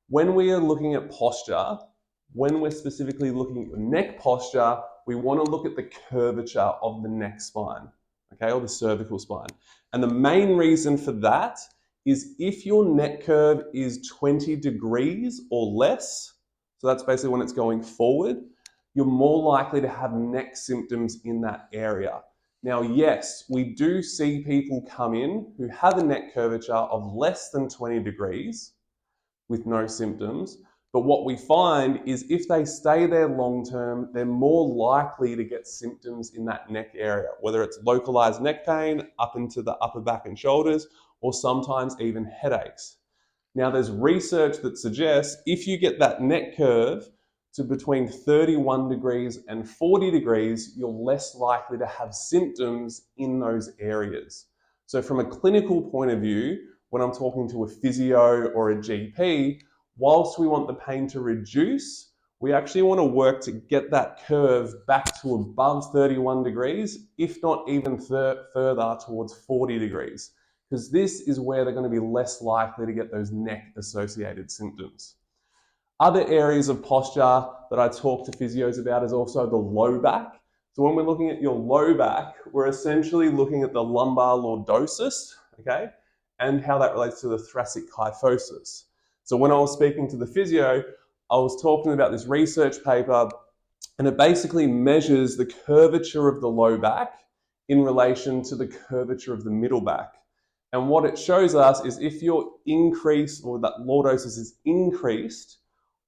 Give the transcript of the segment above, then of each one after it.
When we are looking at posture, when we're specifically looking at neck posture, we want to look at the curvature of the neck spine, okay, or the cervical spine. And the main reason for that is if your neck curve is 20 degrees or less, so that's basically when it's going forward, you're more likely to have neck symptoms in that area. Now, yes, we do see people come in who have a neck curvature of less than 20 degrees with no symptoms. But what we find is if they stay there long term, they're more likely to get symptoms in that neck area, whether it's localized neck pain up into the upper back and shoulders, or sometimes even headaches. Now, there's research that suggests if you get that neck curve to between 31 degrees and 40 degrees, you're less likely to have symptoms in those areas. So from a clinical point of view, when I'm talking to a physio or a GP, whilst we want the pain to reduce, we actually want to work to get that curve back to above 31 degrees, if not even further towards 40 degrees, because this is where they're going to be less likely to get those neck-associated symptoms. Other areas of posture that I talk to physios about is also the low back. So when we're looking at your low back, we're essentially looking at the lumbar lordosis, okay, and how that relates to the thoracic kyphosis. So when I was speaking to the physio, I was talking about this research paper, and it basically measures the curvature of the low back in relation to the curvature of the middle back. And what it shows us is if your increase or that lordosis is increased,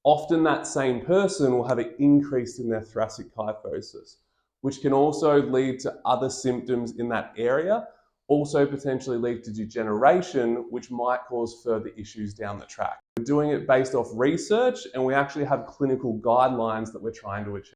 often that same person will have an increase in their thoracic kyphosis, which can also lead to other symptoms in that area, also potentially lead to degeneration, which might cause further issues down the track. We're doing it based off research, and we actually have clinical guidelines that we're trying to achieve.